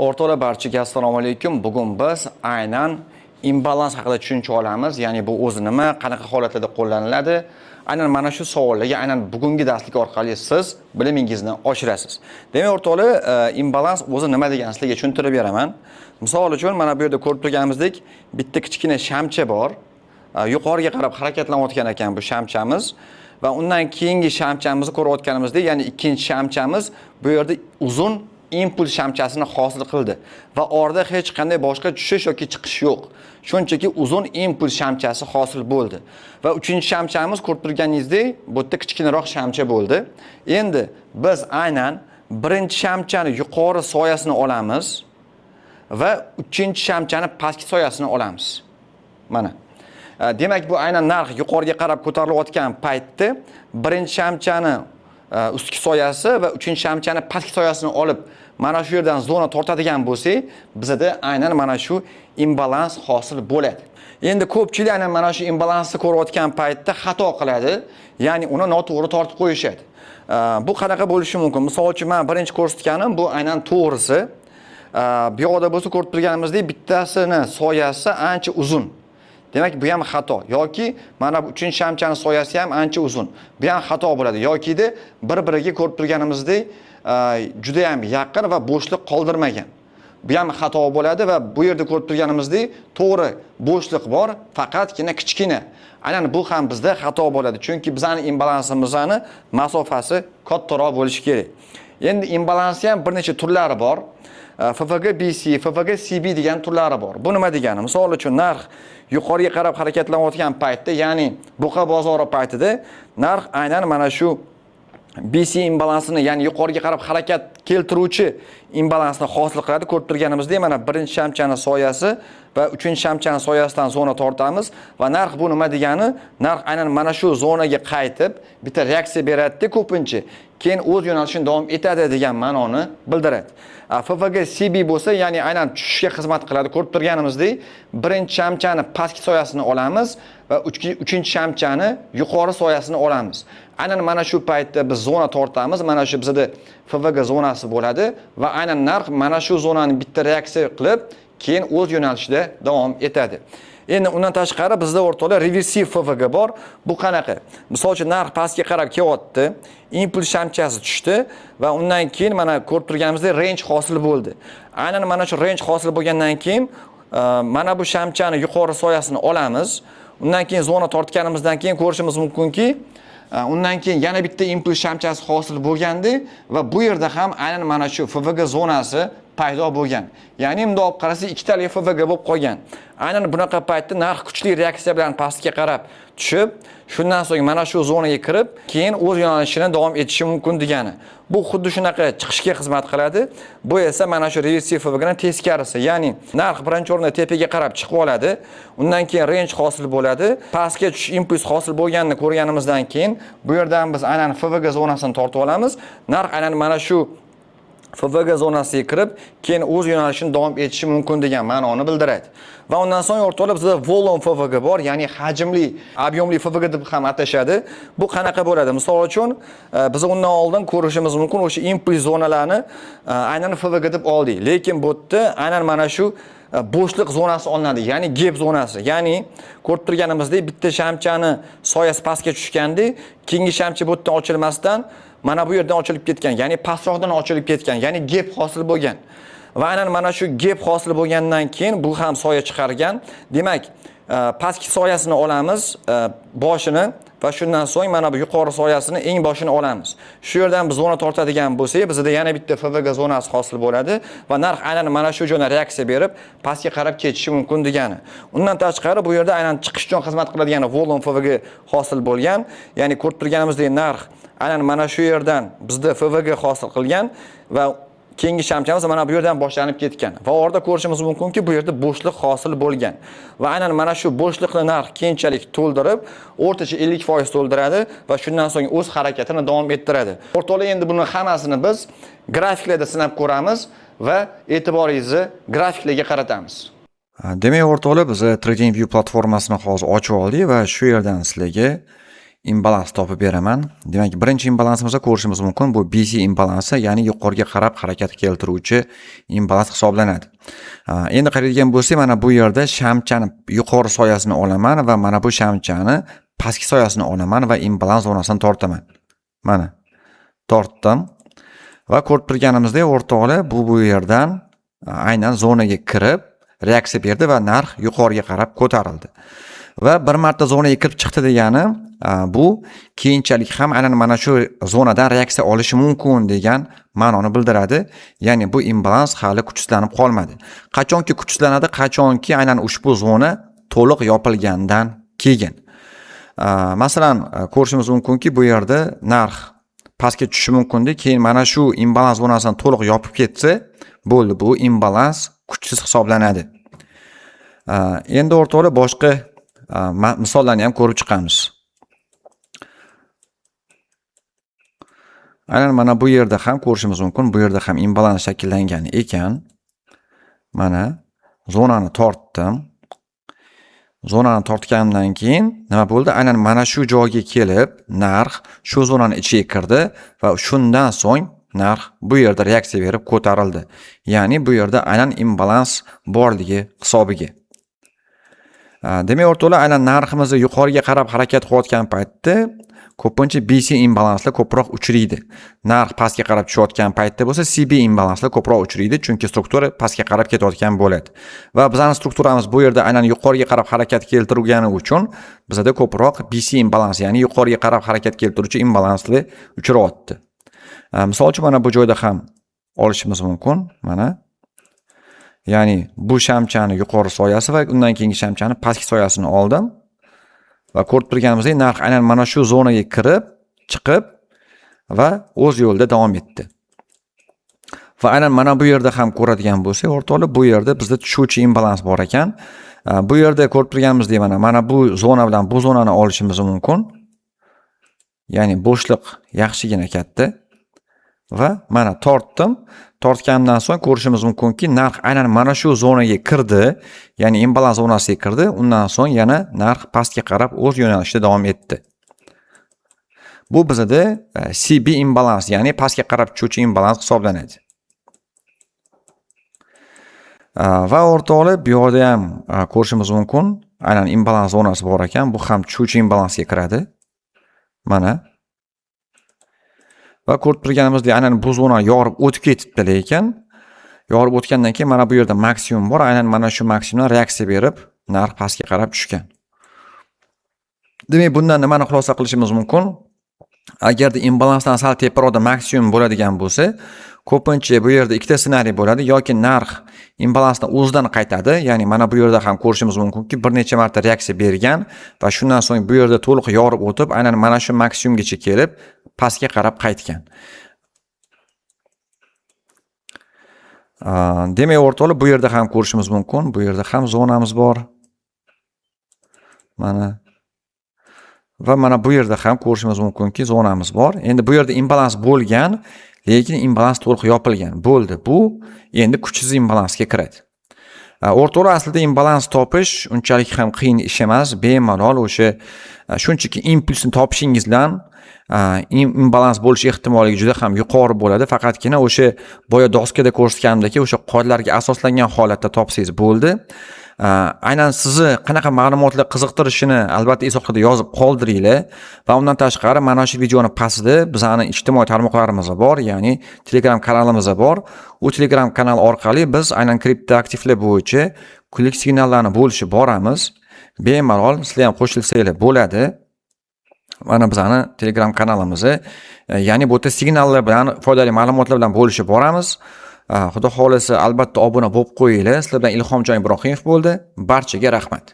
O'rtoqlar barchaga assalomu alaykum. Bugun biz aynan imbalans haqida tushuncha olamiz. Ya'ni bu o'zi nima, qanaqa holatlarda qo'llaniladi? Aynan mana shu savollarga aynan bugungi darslik orqali siz bilimingizni oshirasiz. Demak, o'rtoqlar, imbalans o'zi nima degan sizlarga tushuntirib beraman. Misol uchun mana bu yerda ko'rib turganimizdek, bitta kichkina shamcha bor. Yuqoriga qarab harakatlanayotgan ekan bu shamchamiz. Va undan keyingi shamchamizni ko'rayotganimizdek, ya'ni ikkinchi shamchamiz bu yerda uzun impuls shamchasini hosil qildi va orada hech qanday boshqa tushish yoki chiqish yo'q. Shunchaki uzun impuls shamchasi hosil bo'ldi. Va uchinchi shamchamiz ko'rib turganingizdek, bu yerda kichkinaroq shamcha bo'ldi. Endi biz aynan birinchi shamchani yuqori soyasini olamiz va uchinchi shamchani pastki soyasini olamiz. Mana. Demak, bu aynan narx yuqoriga qarab ko'tarilayotgan paytda birinchi shamchani ustki soyasi va uchinchi shamchani pastki soyasini olib mana shu yerdan zona tortadigan bo'lsak, bizda aynan mana shu imbalans hosil bo'ladi. Endi ko'pchilik aynan mana shu imbalansni ko'rayotgan paytda xato qiladi, ya'ni uni noto'g'ri tortib qo'yishadi. Bu qanaqa bo'lishi mumkin? Misol uchun men birinchi ko'rsatganim bu aynan to'g'risi. Bu yoqda bo'lsa ko'rib turganimizdek, bittasini soyasi ancha uzun. Demak, bu ham xato. Yoki mana bu uchinchi shamchani soyasi ham ancha uzun. Bu ham xato bo'ladi. Yoki de bir-biriga ko'rib turganimizdek, juda ham yaqin va bo'shliq qoldirmagan. Bu ham xato bo'ladi va bu yerda ko'rib turganimizdek, to'g'ri bo'shliq bor, faqatgina kichkina. Aynan bu ham bizda xato bo'ladi. Chunki bizning imbalansimizning masofasi kattaroq bo'lishi kerak. Endi imbalansning ham bir necha turlari bor. FVG BC, FVG CB degan turlari bor. Bu nima degani? Misol uchun narx yuqoriga qarab harakatlanayotgan paytda, ya'ni buqa bozori paytida narx aynan mana shu BC imbalansini, ya'ni yuqoriga qarab harakat keltiruvchi imbalansni hosil qiladi. Ko'rib turganimizdek, mana birinchi shamchani soyasi va uchinchi shamchani soyasidan zona tortamiz va narx bu nima degani? Narx aynan mana shu zonaga qaytib, bitta reaksiya beradi ko'pincha, keyin o'z yo'nalishini davom etadi degan ma'noni bildiradi. FVG CB bo'lsa, ya'ni aynan tushishga xizmat qiladi. Ko'rib turganimizdek, birinchi shamchani pastki soyasini olamiz va uchinchi shamchani yuqori soyasini olamiz. Aynan mana shu paytda biz zona tortamiz. Mana shu bizda FVG zonasi bo'ladi va aynan narx mana shu zonani bitta reaksiya qilib, keyin o'z yo'nalishida davom etadi. Endi undan tashqari bizda o'rtoqlar reversiv FVG bor. Bu qanaqa? Misol uchun narx pastga qarab kelyapti, impuls shamchasi tushdi va undan keyin mana ko'rib turganimizdek range hosil bo'ldi. Aynan mana shu range hosil bo'lgandan keyin mana bu shamchani yuqori soyasini olamiz. Undan keyin zona tortganimizdan keyin ko'rishimiz mumkinki, undan keyin yana bitta impuls shamchasi hosil bo'lgandi va bu yerda ham aynan mana shu FVG zonasi paydo bo'lgan. Ya'ni bunday olib qarasak, ikkitali FVG bo'lib qolgan. Aynan bunaqa paytda narx kuchli reaksiya bilan pastga qarab tushib, shundan so'ng mana shu zonaga kirib, keyin o'z yo'nalishini davom etishi mumkin degani. Bu xuddi shunaqa chiqishga xizmat qiladi. Bu esa mana shu reversiv FVGning teskarisi. Ya'ni narx birinchi o'rinda tepaga qarab chiqib oladi, undan keyin range hosil bo'ladi. Pastga tushish impuls hosil bo'lganini ko'rganimizdan keyin bu yerdan biz aynan FVG zonasini tortib olamiz. Narx aynan mana shu FVG zonasiga kirib, keyin o'z yo'nalishini davom etishi mumkin degan ma'noni bildiradi. Va undan so'ng o'rtoqlar bizda volume FVG bor, ya'ni hajmli, ob'yomli FVG deb ham atashadi. Bu qanaqa bo'ladi? Misol uchun biz undan oldin ko'rishimiz mumkin o'sha impuls zonalarni aynan FVG deb oldik. Lekin bu yerda aynan mana shu bo'shliq zonasi olinadi, ya'ni gap zonasi. Ya'ni ko'rib turganimizdek, bitta shamchani soyasi pastga tushganda, keyingi shamcha bu yerdan ochilmasdan mana bu yerdan ochilib ketgan, ya'ni pastroqdan ochilib ketgan, ya'ni gap hosil bo'lgan. Va aynan mana shu gap hosil bo'lgandan keyin bu ham soya chiqargan. Demak, pastki soyasini olamiz, boshini va shundan so'ng mana bu yuqori soyasini eng boshini olamiz. Shu yerdan biz zona tortadigan bo'lsak, bizda yana bitta FVG zonasi hosil bo'ladi va narx aynan mana shu joydan reaksiya berib, pastga qarab ketishi mumkin degani. Undan tashqari bu yerda aynan chiqish uchun xizmat qiladigan volume FVG hosil bo'lgan, ya'ni ko'rib turganimizdek narx aynan mana shu yerdan bizda FVG hosil qilgan va keyingi shamchamiz mana bu yerdan boshlanib ketgan. Va orada ko'rishimiz mumkinki, bu yerda bo'shliq hosil bo'lgan. Va aynan mana shu bo'shliqni narx keyinchalik to'ldirib, o'rtacha 50% to'ldiradi va shundan so'ng o'z harakatini davom ettiradi. O'rtoqlar, endi buni hammasini biz grafiklarda sinab ko'ramiz va e'tiboringizni grafiklarga qaratamiz. Demak, o'rtoqlar, biz TradingView platformasini hozir ochib oldik va shu yerdan sizlarga imbalans topib beraman. Demak, birinchi imbalansimizda ko'rishimiz mumkin. Bu BC imbalansi, ya'ni yuqoriga qarab harakat keltiruvchi imbalans hisoblanadi. Endi qaraydigan bo'lsak, mana bu yerda shamchani yuqori soyasini olaman va mana bu shamchani pastki soyasini olaman va imbalans zonasini tortaman. Mana tortdim va ko'rib turganimizdek, o'rtoqlar bu yerdan aynan zonaga kirib reaksiya berdi va narx yuqoriga qarab ko'tarildi. Va bir marta zonaga kirib chiqdi degani bu keyinchalik ham aynan mana shu zonadan reaksiya olishi mumkin degan ma'noni bildiradi. Ya'ni bu imbalans hali kuchsizlanib qolmadi. Qachonki kuchsizlanadi, qachonki aynan ushbu zona to'liq yopilgandan keyin. Masalan, ko'rishimiz mumkinki, bu yerda narx pastga tushishi mumkin-da, keyin mana shu imbalans zonasini to'liq yopib ketsa, bo'ldi, bu imbalans kuchsiz hisoblanadi. Endi o'rtoqlar boshqa misollarni ham ko'rib chiqamiz. Aynan mana bu yerda ham ko'rishimiz mumkin, bu yerda ham imbalans shakllangan ekan. Mana zonani tortdim. Zonani tortgandan keyin nima bo'ldi? Aynan mana shu joyga kelib, narx shu zonani ichiga kirdi va shundan so'ng narx bu yerda reaksiya berib ko'tarildi. Ya'ni bu yerda aynan imbalans borligi hisobiga. Demak, o'rtoqlar, aynan narximizni yuqoriga qarab harakat qilayotgan paytda ko'pincha BC imbalanslar ko'proq uchraydi. Narx pastga qarab tushayotgan paytda bo'lsa, CB imbalanslar ko'proq uchraydi, chunki struktura pastga qarab ketayotgan bo'ladi. Va bizning strukturamiz bu yerda aynan yuqoriga qarab harakat keltirgani uchun bizda ko'proq BC imbalans, ya'ni yuqoriga qarab harakat keltiruvchi imbalanslar uchrayapti. Misol uchun mana bu joyda ham olishimiz mumkin. Mana ya'ni bu shamchani yuqori soyasi va undan keyingi shamchani pastki soyasini oldim. Va ko'rib turganimizdek, narx aynan mana shu zonaga kirib, chiqib va o'z yo'lida davom etdi. Va aynan mana bu yerda ham ko'radigan bo'lsak, o'rtoqlar, bu yerda bizda tushuvchi imbalans bor ekan. Bu yerda ko'rib turganimizdek, mana bu zona bilan bu zonani olishimiz mumkin. Ya'ni bo'shliq yaxshigina katta. Va mana tortdim. Tortgandan so'ng ko'rishimiz mumkinki, narx aynan mana shu zonaga kirdi, ya'ni imbalans zonasiga kirdi. Undan so'ng yana narx pastga qarab o'z yo'nalishida davom etdi. Bu bizda CB imbalans, ya'ni pastga qarab tushuvchi imbalans hisoblanadi. Va o'rtoqlar, bu yerda ham ko'rishimiz mumkin, aynan imbalans zonasi bor ekan. Bu ham tushuvchi imbalansga kiradi. Mana va ko'rib turganimizdek, aynan bu zona yorib o'tib ketibdi, lekin yorib o'tgandan keyin mana bu yerda maksimum bor. Aynan mana shu maksimumdan reaksiya berib, narx pastga qarab tushgan. Demak, bundan nimani xulosa qilishimiz mumkin? Agarda imbalansdan sal teparoqda maksimum bo'ladigan bo'lsa, ko'pincha bu yerda ikkita ssenariy bo'ladi. Yoki narx imbalansdan o'zidan qaytadi, ya'ni mana bu yerda ham ko'rishimiz mumkinki, bir necha marta reaksiya bergan va shundan so'ng bu yerda to'liq yorib o'tib, aynan mana shu maksimumgacha kelib, pastga qarab qaytgan. Demak, o'rtoqlar, bu yerda ham ko'rishimiz mumkin. Bu yerda ham zonamiz bor. Mana va mana bu yerda ham ko'rishimiz mumkinki, zonamiz bor. Endi bu yerda imbalans bo'lgan, lekin imbalans to'liq yopilgan. Bo'ldi. Bu endi kuchsiz imbalansga kiradi. O'rtoqlar, aslida imbalans topish unchalik ham qiyin ish emas. Bemalol o'sha shunchaki impulsni topishingiz bilan imbalans bo'lish ehtimoligi juda ham yuqori bo'ladi. Faqatgina o'sha boya doskada ko'rsatganimdek, o'sha qoidalarga asoslangan holatda topsangiz bo'ldi. Aynan sizni qanaqa ma'lumotlar qiziqtirishini albatta izohlarda yozib qoldiringlar va undan tashqari mana shu videoni pastida bizning ijtimoiy tarmoqlarimiz bor, ya'ni Telegram kanalimiz bor. U Telegram kanal orqali biz aynan kriptoaktivlar bo'yicha kunlik signallarni bo'lishib boramiz. Bemalol sizlar ham qo'shilsanglar bo'ladi. Mana bizning Telegram kanalimiz, ya'ni bu yerda signallar bilan, foydali ma'lumotlar bilan bo'lishib boramiz. Xudo xolasa albatta obuna bo'lib qo'yinglar. Sizlar bilan Ilhomjon Ibrohimov bo'ldi. Barchaga rahmat.